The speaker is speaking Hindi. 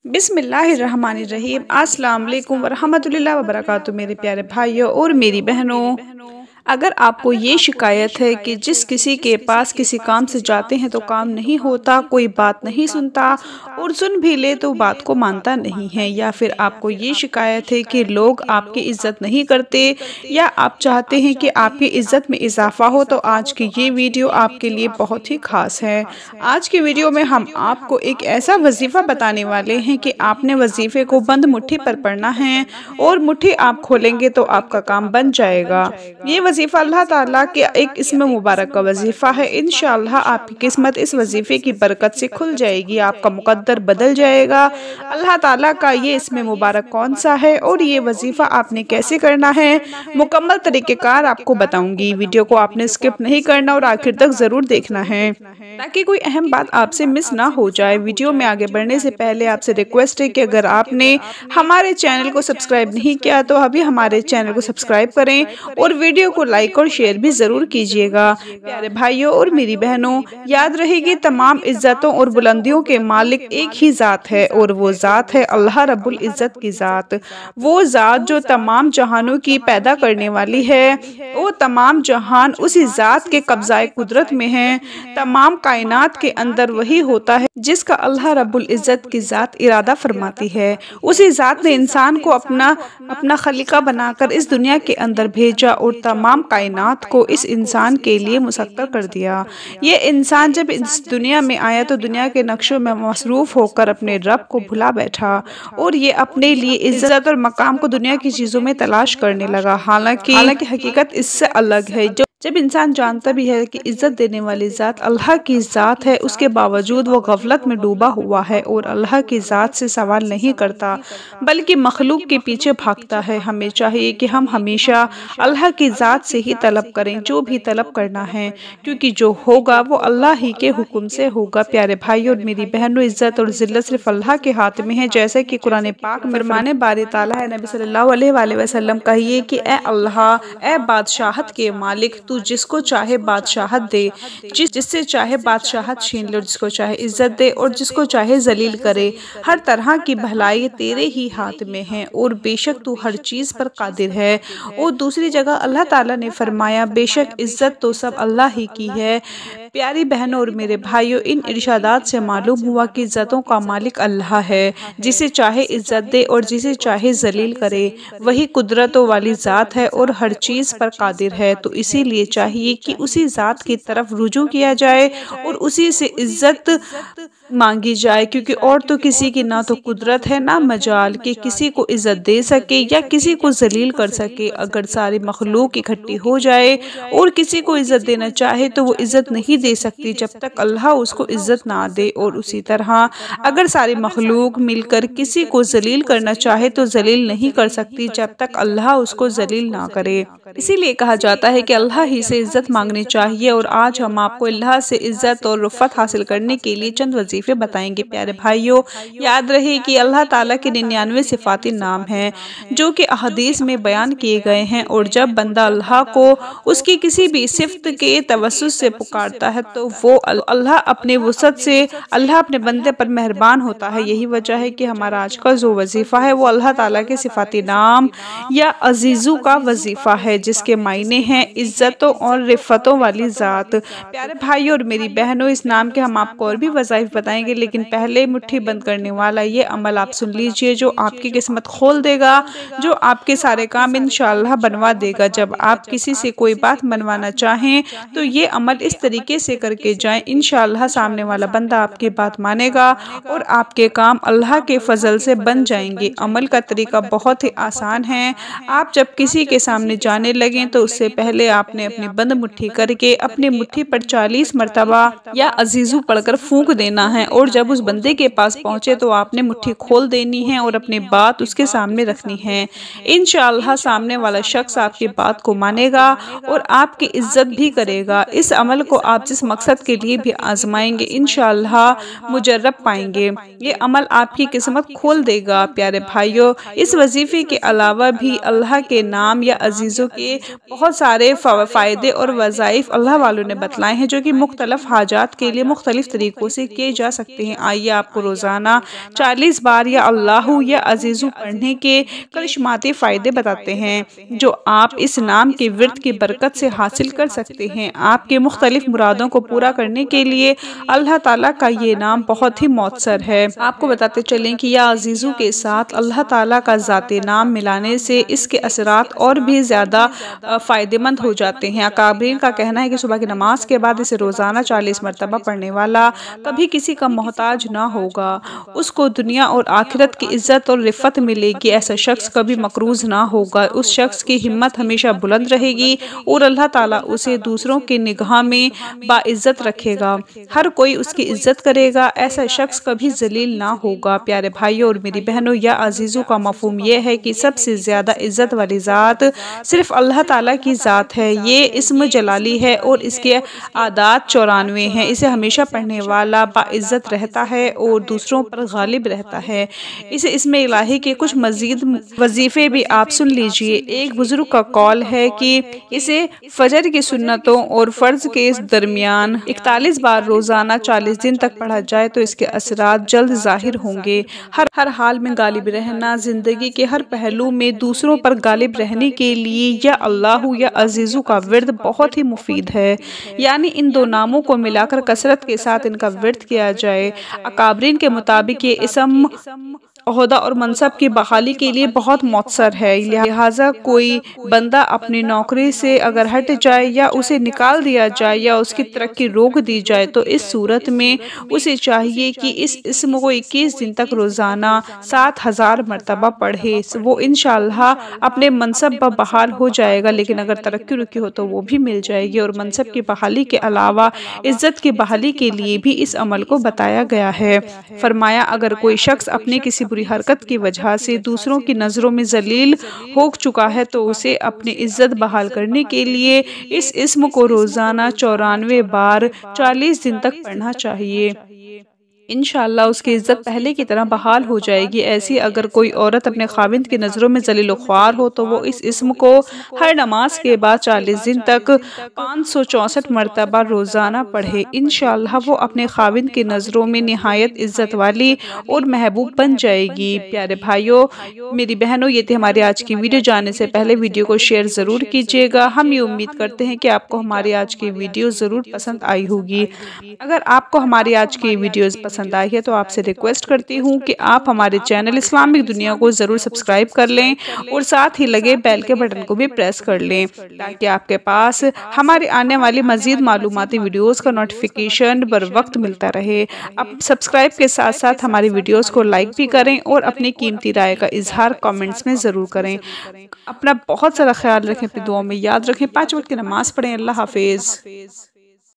बिस्मिल्लाहिर्रहमानिर्रहीम। अस्सलाम वालेकुम वरहमतुल्लाहि वबरकातुहू। मेरे प्यारे भाइयों और मेरी बहनों, अगर आपको ये शिकायत है कि जिस किसी के पास किसी काम से जाते हैं तो काम नहीं होता, कोई बात नहीं सुनता और सुन भी ले तो बात को मानता नहीं है, या फिर आपको ये शिकायत है कि लोग आपकी इज़्ज़त नहीं करते या आप चाहते हैं कि आपकी इज़्ज़त में इजाफ़ा हो, तो आज की ये वीडियो आपके लिए बहुत ही ख़ास है। आज की वीडियो में हम आपको एक ऐसा वजीफ़ा बताने वाले हैं कि आपने वजीफ़े को बंद मुट्ठी पर पढ़ना है और मुट्ठी आप खोलेंगे तो आपका काम बन जाएगा। ये वजीफ़ा अल्लाह ताला के एक इसमें मुबारक का वजीफ़ा है। इंशाअल्लाह आपकी किस्मत इस वजीफ़े की बरकत से खुल जाएगी, आपका मुक़द्दर बदल जाएगा। अल्लाह ताला का ये इसमें मुबारक कौन सा है और ये वजीफ़ा आपने कैसे करना है, मुकम्मल तरीक़ेकार आपको बताऊंगी। वीडियो को आपने स्किप नहीं करना और आखिर तक ज़रूर देखना है ताकि कोई अहम बात आपसे मिस ना हो जाए। वीडियो में आगे बढ़ने से पहले आपसे रिक्वेस्ट है कि अगर आपने हमारे चैनल को सब्सक्राइब नहीं किया तो अभी हमारे चैनल को सब्सक्राइब करें और वीडियो को लाइक और शेयर भी ज़रूर कीजिएगा। प्यारे भाइयों और मेरी बहनों, याद रहेगी तमाम इज़्ज़तों और बुलंदियों के मालिक एक ही ज़ात है और वो ज़ात है अल्लाह रब्बुल इज़्ज़त की ज़ात। वो ज़ात जो तमाम जहानों की पैदा करने वाली है, वो तमाम जहान उसी ज़ात के कब्ज़ाए कुदरत में है। तमाम कायनात के अंदर वही होता है जिसका अल्लाह रब्बुल इज़्ज़त की ज़ात इरादा फरमाती है। उसी ज़ात ने इंसान को अपना खलीका बनाकर इस दुनिया के अंदर भेजा और तमाम कायनात को इस इंसान के लिए मुसख्तर कर दिया। ये इंसान जब इस दुनिया में आया तो दुनिया के नक्शों में मसरूफ़ होकर अपने रब को भुला बैठा और ये अपने लिए इज़्ज़त और मकाम को दुनिया की चीज़ों में तलाश करने लगा। हालांकि हकीकत इससे अलग है। जब इंसान जानता भी है कि इज़्ज़त देने वाली ज़ात अल्लाह की ज़ात है, उसके बावजूद वो गफलत में डूबा हुआ है और अल्लाह की ज़ात से सवाल नहीं करता बल्कि मखलूक के पीछे भागता है। हमें चाहिए कि हम हमेशा अल्लाह की ज़ात से ही तलब करें जो भी तलब करना है, क्योंकि जो होगा वो अल्लाह ही के हुक्म से होगा। प्यारे भाई और मेरी बहनों, इज़्ज़त और ज़िल्लत सिर्फ अल्लाह के हाथ में है। जैसे कि कुरान पाक में फरमाने बारी ताला है, नबी सल्लल्लाहु अलैहि वसल्लम कहिए कि ए अल्लाह, ए बादशाहत के मालिक, तू जिसको चाहे बादशाहत दे, जिससे चाहे बादशाहत छीन लो, जिसको चाहे इज्जत दे और जिसको चाहे जलील करे। हर तरह की भलाई तेरे ही हाथ में है और बेशक तू हर चीज़ पर कादिर है। और दूसरी जगह अल्लाह ताला ने फरमाया, बेशक इज्जत तो सब अल्लाह ही की है। प्यारी बहनों और मेरे भाइयों, इन इरशादात से मालूम हुआ कि इज़्ज़तों का मालिक अल्लाह है, जिसे चाहे इज़्ज़त दे और जिसे चाहे जलील करे। वही कुदरतों वाली ज़ात है और हर चीज़ पर कादिर है। तो इसीलिए चाहिए कि उसी ज़ात की तरफ रुजू किया जाए और उसी से इज़्ज़त मांगी जाए, क्योंकि और तो किसी की ना तो कुदरत है ना मजाल कि किसी को इज़्ज़त दे सके या किसी को जलील कर सके। अगर सारी मखलूक इकट्ठी हो जाए और किसी को इज़्ज़त देना चाहे तो वो इज़्ज़त नहीं दे सकती जब तक अल्लाह उसको इज़्ज़त ना दे। और उसी तरह अगर सारी मखलूक मिलकर किसी को जलील करना चाहे तो जलील नहीं कर सकती जब तक अल्लाह उसको जलील ना करे। इसीलिए कहा जाता है कि अल्लाह ही से इज़्ज़त मांगनी चाहिए। और आज हम आपको अल्लाह से इज़्ज़त और रुफ़त हासिल करने के लिए चंद वजीफ़े बताएंगे। प्यारे भाइयों, याद रहे कि अल्लाह ताला के 99 सिफ़ाती नाम हैं जो कि अहदीस में बयान किए गए हैं, और जब बंदा अल्लाह को उसकी किसी भी सिफ़त के तवस्सुत से पुकारता है तो वो अल्लाह अपने वुसअत से अल्लाह अपने बंदे पर मेहरबान होता है। यही वजह है कि हमारा आज का जो वजीफ़ा है वो अल्लाह ताला के सिफ़ाती नाम या अजीज़ू का वजीफ़ा है, जिसके मायने हैं इज़्ज़तों और रिफ़तों वाली ज़ात। प्यारे भाइयों और मेरी बहनों, इस नाम के हम आपको और भी वज़ाइफ बताएंगे, लेकिन पहले मुट्ठी बंद करने वाला ये अमल आप सुन लीजिए जो आपकी किस्मत खोल देगा, जो आपके सारे काम इंशाअल्लाह बनवा देगा। जब आप किसी से कोई बात मनवाना चाहें तो ये अमल इस तरीके से करके जाएं, इंशाअल्लाह सामने वाला बंदा आपकी बात मानेगा और आपके काम अल्लाह के फजल से बन जाएंगे। अमल का तरीका बहुत ही आसान है। आप जब किसी के सामने जाने लगें तो उससे पहले आपने अपनी बंद मुट्ठी करके अपनी मुट्ठी पर 40 मरतबा या अजीज़ू पढ़कर फूंक देना है, और जब उस बंदे के पास पहुंचे तो आपने मुट्ठी खोल देनी है और अपनी बात उसके सामने रखनी है। इंशाअल्लाह सामने वाला शख्स आपकी बात को मानेगा और आपकी इज्जत भी करेगा। इस अमल को आप जिस मकसद के लिए भी आजमाएंगे इंशाअल्लाह मुजर्रब पाएंगे। ये अमल आपकी किस्मत खोल देगा। प्यारे भाइयों, इस वजीफे के अलावा भी अल्लाह के नाम या अजीज़ों के बहुत सारे फ़ायदे और वज़ाइफ अल्लाह वालों ने बतलाए हैं, जो कि मुख्तलिफ हाजात के लिए मुख्तलिफ तरीक़ों से किए जा सकते हैं। आइए आपको रोज़ाना 40 बार या अल्लाहु या अज़ीज़ु पढ़ने के करिश्माती फ़ायदे बताते हैं, जो आप इस नाम के विर्द की बरकत से हासिल कर सकते हैं। आपके मुख्तलिफ मुरादों को पूरा करने के लिए अल्लाह ताला का ये नाम बहुत ही मौसर है। आपको बताते चलें कि या अज़ीज़ु के साथ अल्लाह ताला का ज़ाते नाम मिलाने से इसके असरात और भी ज़्यादा फ़ायदेमंद हो जाते हैं। अकाबरीन का कहना है कि सुबह की नमाज के बाद इसे रोज़ाना 40 मरतबा पढ़ने वाला कभी किसी का मोहताज ना होगा। उसको दुनिया और आखिरत की इज़्ज़त और रिफ़त मिलेगी। ऐसा शख्स कभी मकरूज़ ना होगा। उस शख्स की हिम्मत हमेशा बुलंद रहेगी और अल्लाह ताला उसे दूसरों की निगाह में बाइज़्ज़त रखेगा। हर कोई उसकी इज़्ज़त करेगा। ऐसा शख्स कभी ज़लील ना होगा। प्यारे भाइयों और मेरी बहनों, या अज़ीज़ों का मफ़हूम यह है कि सबसे ज़्यादा इज़्ज़त वाली ज़ात सिर्फ़ अल्लाह ताला की ज़ात है। ये इस्म जलाली है और इसके आदात 94 हैं। इसे हमेशा पढ़ने वाला बाइज़्ज़त रहता है और दूसरों पर गालिब रहता है। इसमें इलाही के कुछ मज़ीद वजीफ़े भी आप सुन लीजिए। एक बुज़ुर्ग का कौल है कि इसे फजर की सुन्नतों और फ़र्ज़ के दरमियान 41 बार रोज़ाना 40 दिन तक पढ़ा जाए तो इसके असरात जल्द ज़ाहिर होंगे। हर हाल में गालिब रहना, ज़िंदगी के हर पहलू में दूसरों पर गालिब रहने के लिए या अल्लाहु या अज़ीज़ु का विर्द बहुत ही मुफीद है। यानी इन दो नामों को मिलाकर कसरत के साथ इनका विर्द किया जाए। अकाबरीन के मुताबिक ये इसम ओहदा और मनसब की बहाली के लिए बहुत मौसर है। लिहाजा कोई बंदा अपनी नौकरी से अगर हट जाए या उसे निकाल दिया जाए या उसकी तरक्की रोक दी जाए तो इस सूरत में उसे चाहिए कि इस इस्म को 21 दिन तक रोज़ाना 7000 मरतबा पढ़े। वो इंशाअल्लाह अपने मनसब पर बहाल हो जाएगा। लेकिन अगर तरक्की रुकी हो तो वो भी मिल जाएगी। और मनसब की बहाली के अलावा इज़्ज़त की बहाली के लिए भी इस अमल को बताया गया है। फरमाया, अगर कोई शख्स अपने किसी बुरी हरकत की वजह से दूसरों की नज़रों में जलील हो चुका है तो उसे अपनी इज़्ज़त बहाल करने के लिए इस इस्म को रोज़ाना 94 बार 40 दिन तक पढ़ना चाहिए। इंशाअल्लाह उसकी इज़्ज़त पहले की तरह बहाल हो जाएगी। ऐसी अगर कोई औरत अपने खाविंद की नज़रों में ज़लील व ख्वार हो तो वो इस इस्म को हर नमाज के बाद 40 दिन तक 564 मरतबा रोज़ाना पढ़े। इंशाअल्लाह वो अपने खाविंद की नज़रों में निहायत इज़्ज़त वाली और महबूब बन जाएगी। प्यारे भाइयों, मेरी बहनों, ये थी हमारी आज की वीडियो। जाने से पहले वीडियो को शेयर ज़रूर कीजिएगा। हम ये उम्मीद करते हैं कि आपको हमारी आज की वीडियो ज़रूर पसंद आई होगी। अगर आपको हमारी आज की वीडियोज़ पसंद आई है तो आपसे रिक्वेस्ट करती हूँ कि आप हमारे चैनल इस्लामिक दुनिया को ज़रूर सब्सक्राइब कर लें और साथ ही लगे बेल के बटन को भी प्रेस कर लें ताकि आपके पास हमारे आने वाली मज़ीद मालूमाती वीडियोस का नोटिफिकेशन बर वक्त मिलता रहे। अब सब्सक्राइब के साथ साथ हमारी वीडियोस को लाइक भी करें और अपनी कीमती राय का इजहार कमेंट्स में ज़रूर करें। अपना बहुत सारा ख्याल रखें, अपनी दुआओं में याद रखें। 5 वक्त की नमाज़ पढ़ें। अल्लाह हाफिज़।